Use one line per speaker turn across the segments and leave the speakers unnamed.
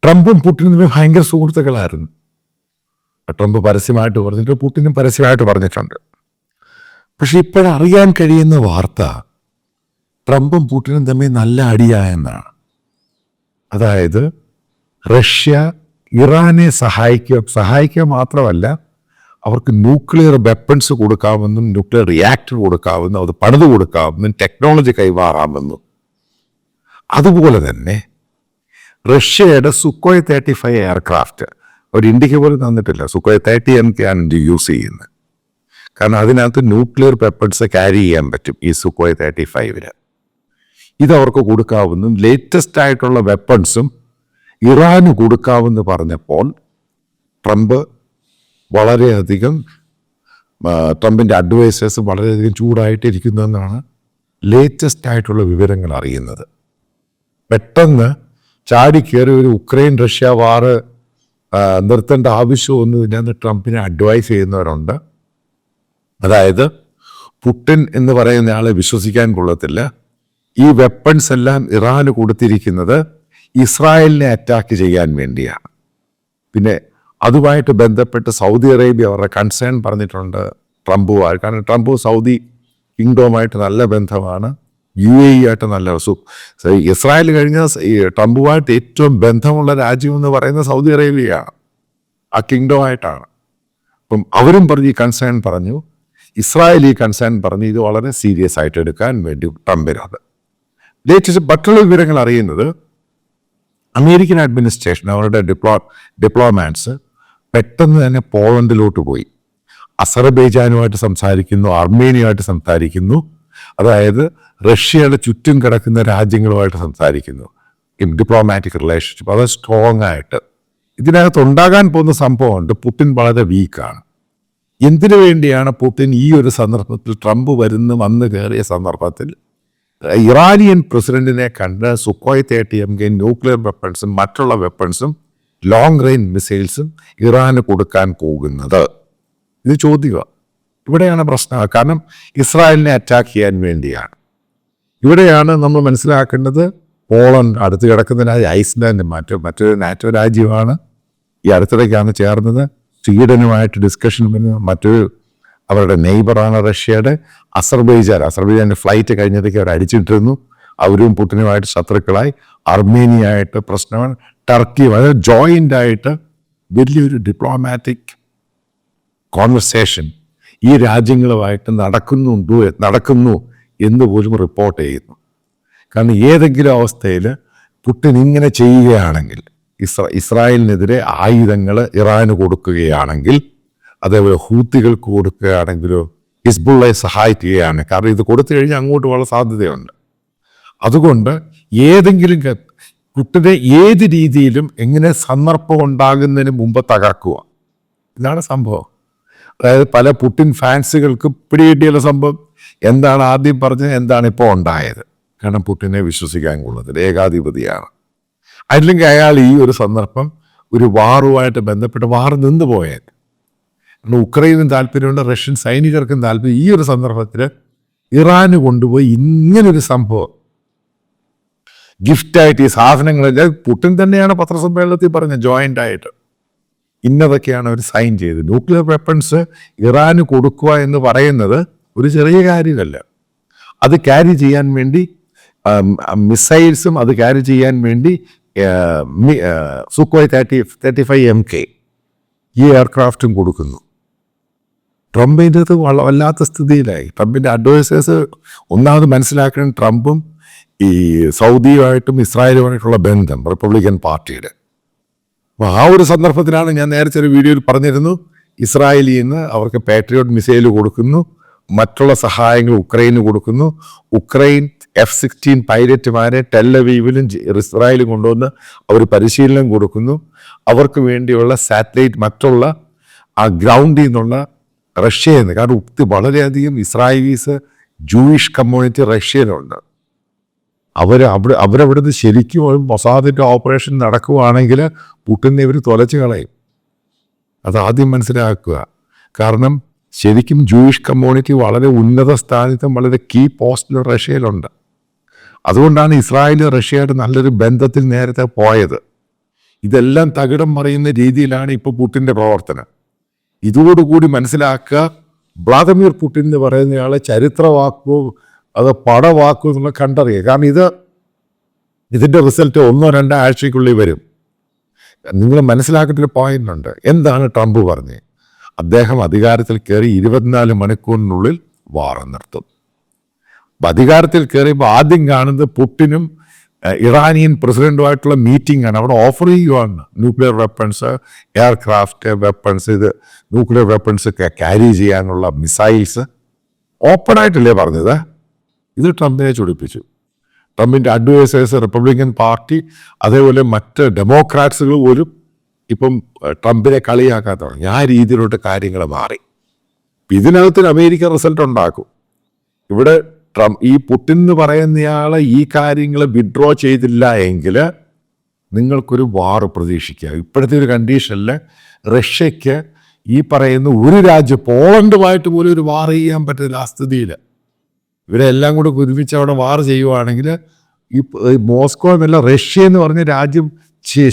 ട്രംപും പുടിനും തമ്മിൽ ഭയങ്കര സുഹൃത്തുക്കളായിരുന്നു. ട്രംപ് പരസ്യമായിട്ട് പറഞ്ഞിട്ട് പുടിനും പരസ്യമായിട്ട് പറഞ്ഞിട്ടുണ്ട്. പക്ഷെ ഇപ്പോഴറിയാൻ കഴിയുന്ന വാർത്ത ട്രംപും പുടിനും തമ്മിൽ നല്ല അടിയായെന്നാണ്. അതായത് റഷ്യ ഇറാനെ സഹായിക്കുക മാത്രമല്ല, അവർക്ക് ന്യൂക്ലിയർ വെപ്പൺസ് കൊടുക്കാമെന്നും ന്യൂക്ലിയർ റിയാക്ടർ കൊടുക്കാമെന്നും അത് പണിത് കൊടുക്കാമെന്നും ടെക്നോളജി കൈമാറാമെന്നും, അതുപോലെ തന്നെ റഷ്യയുടെ സുക്കോയ് 35 എയർക്രാഫ്റ്റ് ഒരു ഇന്ത്യക്ക് പോലും തന്നിട്ടില്ല. സുക്കോയ് 30 MK-ആണ് ഇന്ത്യ യൂസ് ചെയ്യുന്നത്. കാരണം അതിനകത്ത് ന്യൂക്ലിയർ വെപ്പൺസ് ക്യാരി ചെയ്യാൻ പറ്റും ഈ സുക്കോയ് 35-ന്. ഇതവർക്ക് കൊടുക്കാവുന്നും ലേറ്റസ്റ്റ് ആയിട്ടുള്ള വെപ്പൺസും ഇറാന് കൊടുക്കാമെന്ന് പറഞ്ഞപ്പോൾ ട്രംപ് വളരെയധികം ട്രംപിൻ്റെ അഡ്വൈസേഴ്സ് വളരെയധികം ചൂടായിട്ടിരിക്കുന്നതെന്നാണ് ലേറ്റസ്റ്റ് ആയിട്ടുള്ള വിവരങ്ങൾ അറിയുന്നത്. പെട്ടെന്ന് ചാടിക്കേറി ഒരു ഉക്രൈൻ റഷ്യ വാറ് നിർത്തേണ്ട ആവശ്യമൊന്നുമില്ലെന്ന് ട്രംപിനെ അഡ്വൈസ് ചെയ്യുന്നവരുണ്ട്. അതായത് പുടിൻ എന്ന് പറയുന്ന ആളെ വിശ്വസിക്കാൻ കൊള്ളത്തില്ല. ഈ വെപ്പൺസ് എല്ലാം ഇറാന് കൊടുത്തിരിക്കുന്നത് ഇസ്രായേലിനെ അറ്റാക്ക് ചെയ്യാൻ വേണ്ടിയാണ്. പിന്നെ അതുമായിട്ട് ബന്ധപ്പെട്ട് സൗദി അറേബ്യ അവരുടെ കൺസേൺ പറഞ്ഞിട്ടുണ്ട് ട്രംപുമായി. കാരണം ട്രംപ് സൗദി കിങ്ഡവുമായിട്ട് നല്ല ബന്ധമാണ്, UAE ആയിട്ട് നല്ല ഇസ്രായേൽ കഴിഞ്ഞ ട്രംപുമായിട്ട് ഏറ്റവും ബന്ധമുള്ള രാജ്യം എന്ന് പറയുന്നത് സൗദി അറേബ്യയാണ്, ആ കിങ്ഡവുമായിട്ടാണ്. അപ്പം അവരും പറഞ്ഞ് ഈ കൺസേൺ പറഞ്ഞു, ഇസ്രായേൽ ഈ കൺസേൺ പറഞ്ഞ് ഇത് വളരെ സീരിയസ് ആയിട്ട് എടുക്കാൻ വേണ്ടി ട്രംപിനത്. ലേറ്റസ്റ്റ് മറ്റുള്ള വിവരങ്ങൾ അറിയുന്നത് അമേരിക്കൻ അഡ്മിനിസ്ട്രേഷൻ അവരുടെ ഡിപ്ലോമാറ്റ്സ് പെട്ടെന്ന് തന്നെ പോളണ്ടിലോട്ട് പോയി അസർബൈജാനുമായിട്ട് സംസാരിക്കുന്നു, അർമേനിയുമായിട്ട് സംസാരിക്കുന്നു. അതായത് റഷ്യയുടെ ചുറ്റും കിടക്കുന്ന രാജ്യങ്ങളുമായിട്ട് സംസാരിക്കുന്നു. ഡിപ്ലോമാറ്റിക് റിലേഷൻഷിപ്പ് അത് സ്ട്രോങ് ആയിട്ട്. ഇതിനകത്ത് ഉണ്ടാകാൻ പോകുന്ന സംഭവമുണ്ട്. പുടിൻ വളരെ വീക്കാണ്. എന്തിനു വേണ്ടിയാണ് പുടിൻ ഈ ഒരു സന്ദർഭത്തിൽ ട്രംപ് വന്ന് കയറിയ സന്ദർഭത്തിൽ ഇറാനിയൻ പ്രസിഡന്റിനെ കണ്ട് സുക്കോയ് 30 MK ന്യൂക്ലിയർ വെപ്പൺസും മറ്റുള്ള വെപ്പൺസും ലോങ് റേഞ്ച് മിസൈൽസും ഇറാന് കൊടുക്കാൻ പോകുന്നത്? ഇത് ചോദ്യമാണ്. ഇവിടെയാണ് പ്രശ്നം. കാരണം ഇസ്രായേലിനെ അറ്റാക്ക് ചെയ്യാൻ വേണ്ടിയാണ്. ഇവിടെയാണ് നമ്മൾ മനസ്സിലാക്കേണ്ടത്. പോളണ്ട് അടുത്ത് കിടക്കുന്ന ഐസ്ലാൻഡ് മറ്റൊരു നാറ്റോ രാജ്യമാണ്. ഈ അടുത്തിടയ്ക്കാണ് ചേർന്നത്. സ്വീഡനുമായിട്ട് ഡിസ്കഷൻ വരുന്നത്. മറ്റൊരു അവരുടെ നെയ്ബറാണ് റഷ്യയുടെ അസർബൈജാൻ്റെ ഫ്ലൈറ്റ് കഴിഞ്ഞിടയ്ക്ക് അവർ അടിച്ചിട്ടിരുന്നു. അവരും പുടിനുമായിട്ട് ശത്രുക്കളായി. അർമേനിയായിട്ട് പ്രശ്നമാണ്. ടർക്കിയും. അതായത് ജോയിൻ്റ് ആയിട്ട് വലിയൊരു ഡിപ്ലോമാറ്റിക് കോൺവെർസേഷൻ ഈ രാജ്യങ്ങളുമായിട്ട് നടക്കുന്നു എന്ന് പോലും റിപ്പോർട്ട് ചെയ്യുന്നു. കാരണം ഏതെങ്കിലും അവസ്ഥയിൽ പുടിൻ ഇങ്ങനെ ചെയ്യുകയാണെങ്കിൽ, ഇസ്രായേലിനെതിരെ ആയുധങ്ങൾ ഇറാന് കൊടുക്കുകയാണെങ്കിൽ, അതേപോലെ ഹൂത്തികൾക്ക് കൊടുക്കുകയാണെങ്കിലോ, ഹിസ്ബുള്ളയെ സഹായിക്കുകയാണ്. കാരണം ഇത് കൊടുത്തു കഴിഞ്ഞാൽ അങ്ങോട്ട് വളരെ സാധ്യതയുണ്ട്. അതുകൊണ്ട് ഏതെങ്കിലും പുടിനെ ഏത് രീതിയിലും എങ്ങനെ സന്ദർഭം ഉണ്ടാകുന്നതിന് മുമ്പ് തകർക്കുക, ഇതാണ് സംഭവം. അതായത് പല പുടിൻ ഫാൻസുകൾക്ക് പിടികിട്ടിയുള്ള സംഭവം എന്താണ് ആദ്യം പറഞ്ഞത്, എന്താണ് ഇപ്പോൾ ഉണ്ടായത്. കാരണം പുടിനെ വിശ്വസിക്കാൻ കൊള്ളത്തില്ല, ഏകാധിപതിയാണ്. അല്ലെങ്കിൽ അയാൾ ഈ ഒരു സന്ദർഭം ഒരു വാറുമായിട്ട് ബന്ധപ്പെട്ട് നിന്ന് പോയത്. ഉക്രൈനും താല്പര്യമുണ്ട്, റഷ്യൻ സൈനികർക്കും താല്പര്യം. ഈ ഒരു സന്ദർഭത്തിൽ ഇറാന് കൊണ്ടുപോയി ഇങ്ങനൊരു സംഭവം ഗിഫ്റ്റായിട്ട് ഈ സാധനങ്ങളെല്ലാം പുടിൻ തന്നെയാണ് പത്രസമ്മേളനത്തിൽ പറഞ്ഞത്, ജോയിൻ്റ് ആയിട്ട് ഇന്നതൊക്കെയാണ് അവർ സൈൻ ചെയ്തത്. ന്യൂക്ലിയർ വെപ്പൺസ് ഇറാന് കൊടുക്കുക എന്ന് പറയുന്നത് ഒരു ചെറിയ കാര്യമല്ല. അത് ക്യാരി ചെയ്യാൻ വേണ്ടി മിസൈൽസും അത് ക്യാരി ചെയ്യാൻ വേണ്ടി സുക്കോയ് 35 MK ഈ എയർക്രാഫ്റ്റും കൊടുക്കുന്നു. ട്രംപിൻ്റെ അത് വല്ലാത്ത സ്ഥിതിയിലായി. ട്രംപിൻ്റെ അഡ്വൈസേഴ്സ് ഒന്നാമത് മനസ്സിലാക്കണം, ട്രംപും ഈ സൗദിയുമായിട്ടും ഇസ്രായേലുമായിട്ടുള്ള ബന്ധം റിപ്പബ്ലിക്കൻ പാർട്ടിയുടെ. അപ്പോൾ ആ ഒരു സന്ദർഭത്തിലാണ് ഞാൻ നേരത്തെ ഒരു വീഡിയോയിൽ പറഞ്ഞിരുന്നു, ഇസ്രായേലിൽ നിന്ന് അവർക്ക് പാട്രിയോട്ട് മിസൈൽ കൊടുക്കുന്നു, മറ്റുള്ള സഹായങ്ങൾ ഉക്രൈന് കൊടുക്കുന്നു. ഉക്രൈൻ F-16 പൈലറ്റുമാരെ ടെല്ലവീവിലും ഇസ്രായേലും കൊണ്ടുവന്ന് അവർ പരിശീലനം കൊടുക്കുന്നു. അവർക്ക് വേണ്ടിയുള്ള സാറ്റലൈറ്റ് മറ്റുള്ള ആ ഗ്രൗണ്ടിൽ നിന്നുള്ള റഷ്യയിൽ നിന്ന്, കാരണം വളരെയധികം ഇസ്രായേലീസ് ജൂയിഷ് കമ്മ്യൂണിറ്റി റഷ്യയിലുണ്ട്. അവരവിടുന്ന് ശരിക്കും മൊസാദിൻ്റെ ഓപ്പറേഷൻ നടക്കുകയാണെങ്കിൽ പുടിനെ ഇവർ തുലച്ച് കളയും. അതാദ്യം മനസ്സിലാക്കുക. കാരണം ശരിക്കും ജൂയിഷ് കമ്മ്യൂണിറ്റി വളരെ ഉന്നത സ്ഥാനത്തും വളരെ കീ പോസ്റ്റിൽ റഷ്യയിലുണ്ട്. അതുകൊണ്ടാണ് ഇസ്രായേൽ റഷ്യയായിട്ട് നല്ലൊരു ബന്ധത്തിൽ നേരത്തെ പോയത്. ഇതെല്ലാം തകിടം മറിയുന്ന രീതിയിലാണ് ഇപ്പോൾ പുട്ടിൻ്റെ പ്രവർത്തനം. ഇതോടുകൂടി മനസ്സിലാക്കുക, വ്ളാദിമിർ പുടിൻ എന്ന് പറയുന്നയാളെ ചരിത്രവാക്കോ അത് പടവാക്കോ എന്നുള്ള കണ്ടറിയുക. കാരണം ഇതിൻ്റെ റിസൾട്ട് 1-2 ആഴ്ചയ്ക്കുള്ളിൽ വരും. നിങ്ങൾ മനസ്സിലാക്കേണ്ട ഒരു പോയിന്റ് ഉണ്ട്. എന്താണ് ട്രംപ് പറഞ്ഞത്? അദ്ദേഹം അധികാരത്തിൽ കയറി 24 മണിക്കൂറിനുള്ളിൽ വാർ നിർത്തും. അധികാരത്തിൽ കയറിയപ്പോൾ ആദ്യം കാണുന്നത് പുട്ടിനും ഇറാനിയൻ പ്രസിഡന്റുമായിട്ടുള്ള മീറ്റിംഗ് ആണ്. അവിടെ ഓഫർ ചെയ്യുവാണ് ന്യൂക്ലിയർ വെപ്പൺസ്, എയർക്രാഫ്റ്റ് വെപ്പൺസ്, ഇത് ന്യൂക്ലിയർ വെപ്പൺസ് ക്യാരി ചെയ്യാനുള്ള മിസൈൽസ് ഓപ്പണായിട്ടല്ലേ പറഞ്ഞത്. ഇത് ട്രംപിനെ ചൊടിപ്പിച്ചു. ട്രംപിൻ്റെ അഡ്വൈസേഴ്സ്, റിപ്പബ്ലിക്കൻ പാർട്ടി, അതേപോലെ മറ്റ് ഡെമോക്രാറ്റ്സുകൾ പോലും ഇപ്പം ട്രംപിനെ കളിയാക്കാൻ തുടങ്ങി. ആ രീതിയിലോട്ട് കാര്യങ്ങൾ മാറി. ഇതിനകത്തിന് അമേരിക്ക റിസൾട്ട് ഉണ്ടാക്കും. ഇവിടെ ഈ പുടിൻ എന്ന് പറയുന്നയാളെ ഈ കാര്യങ്ങൾ വിഡ്രോ ചെയ്തില്ല എങ്കിൽ നിങ്ങൾക്കൊരു വാർ പ്രതീക്ഷിക്കുക. ഇപ്പോഴത്തെ ഒരു കണ്ടീഷനിൽ റഷ്യക്ക് ഈ പറയുന്ന ഒരു രാജ്യം, പോളണ്ടുമായിട്ട് പോലും ഒരു വാർ ചെയ്യാൻ പറ്റില്ല ആ സ്ഥിതിയിൽ. ഇവരെല്ലാം കൂടെ ഒരുമിച്ച് അവിടെ വാർ ചെയ്യുവാണെങ്കിൽ ഈ മോസ്കോ എന്നല്ല, റഷ്യ എന്ന് പറഞ്ഞ രാജ്യം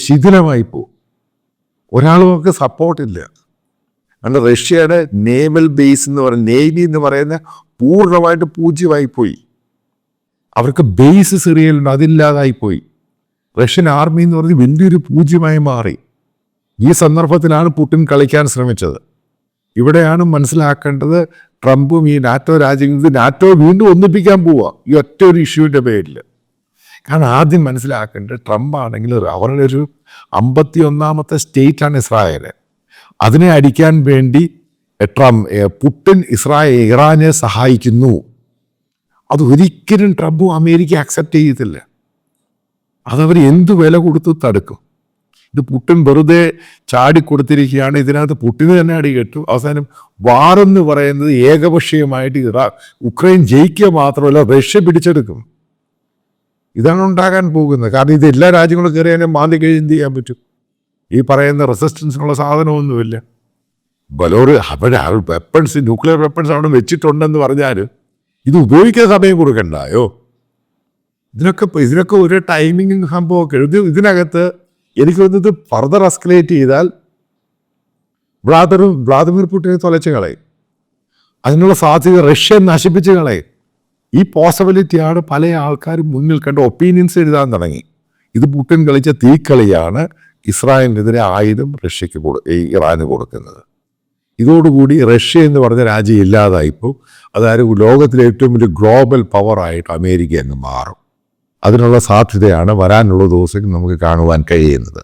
ശിഥിലമായി പോകും. ഒരാളുമൊക്കെ സപ്പോർട്ടില്ല. കാരണം റഷ്യയുടെ നേവൽ ബേസ് എന്ന് പറയുന്ന, നേവി എന്ന് പറയുന്ന പൂർണ്ണമായിട്ട് പൂജ്യമായിപ്പോയി. അവർക്ക് ബേസ് സിറിയയിലുണ്ട്, അതില്ലാതായിപ്പോയി. റഷ്യൻ ആർമി എന്ന് പറഞ്ഞ് വലിയൊരു പൂജ്യമായി മാറി. ഈ സന്ദർഭത്തിലാണ് പുടിൻ കളിക്കാൻ ശ്രമിച്ചത്. ഇവിടെയാണ് മനസ്സിലാക്കേണ്ടത്, ട്രംപും ഈ നാറ്റോ രാജ്യങ്ങൾക്ക് നാറ്റോ വീണ്ടും ഒന്നിപ്പിക്കാൻ പോവുക ഈ ഒറ്റ ഒരു ഇഷ്യൂവിൻ്റെ പേരിൽ. കാരണം ആദ്യം മനസ്സിലാക്കേണ്ടത്, ട്രംപ് ആണെങ്കിൽ അവരുടെ ഒരു 51ാമത്തെ സ്റ്റേറ്റാണ് ഇസ്രായേൽ. അതിനെ അടിക്കാൻ വേണ്ടി പുടിൻ ഇറാനെ സഹായിക്കുന്നു. അതൊരിക്കലും ട്രംപും അമേരിക്ക അക്സെപ്റ്റ് ചെയ്യത്തില്ല. അതവർ എന്ത് വില കൊടുത്ത് തടുക്കും. ഇത് പുടിൻ വെറുതെ ചാടിക്കൊടുത്തിരിക്കുകയാണ്. ഇതിനകത്ത് പുടിന് തന്നെ അടികെട്ടു. അവസാനം വാറെന്ന് പറയുന്നത് ഏകപക്ഷീയമായിട്ട് ഉക്രൈൻ ജയിക്കുക മാത്രമല്ല, റഷ്യ പിടിച്ചെടുക്കും. ഇതാണ് ഉണ്ടാകാൻ പോകുന്നത്. കാരണം ഇത് എല്ലാ രാജ്യങ്ങളും കയറി അതിനെ മാന്തി കഴിഞ്ഞ് എന്ത് ചെയ്യാൻ പറ്റും? ഈ പറയുന്ന റെസിസ്റ്റൻസിനുള്ള സാധനമൊന്നുമില്ല. അവിടെ വെപ്പൺസ്, ന്യൂക്ലിയർ വെപ്പൺസ് അവിടെ വെച്ചിട്ടുണ്ടെന്ന് പറഞ്ഞാൽ ഇത് ഉപയോഗിക്കാൻ സമയം കൊടുക്കണ്ടായോ? ഇതിനൊക്കെ ഒരു ടൈമിങ് സംഭവമൊക്കെ. ഇതിനകത്ത് എനിക്ക് തോന്നുന്നത് ഫർദർ എസ്കലേറ്റ് ചെയ്താൽ വ്ളാദിമിർ പുടിനെ തൊലച്ച് കളയും. അതിനുള്ള സാധ്യത റഷ്യ നശിപ്പിച്ച് കളയും. ഈ പോസിബിലിറ്റിയാണ് പല ആൾക്കാരും മുന്നിൽ കണ്ട് ഒപ്പീനിയൻസ് എഴുതാൻ തുടങ്ങി. ഇത് പുടിൻ കളിച്ച തീക്കളിയാണ് ഇസ്രായേലിനെതിരെ ആയുധം റഷ്യക്ക് ഇറാന് കൊടുക്കുന്നത്. ഇതോടുകൂടി റഷ്യ എന്ന് പറഞ്ഞ രാജ്യം ഇല്ലാതായിപ്പോൾ അതായത് ലോകത്തിലെ ഏറ്റവും വലിയ ഗ്ലോബൽ പവറായിട്ട് അമേരിക്ക എന്ന് മാറും. അതിനുള്ള സാധ്യതയാണ് വരാനുള്ള ദിവസം നമുക്ക് കാണുവാൻ കഴിയുന്നത്.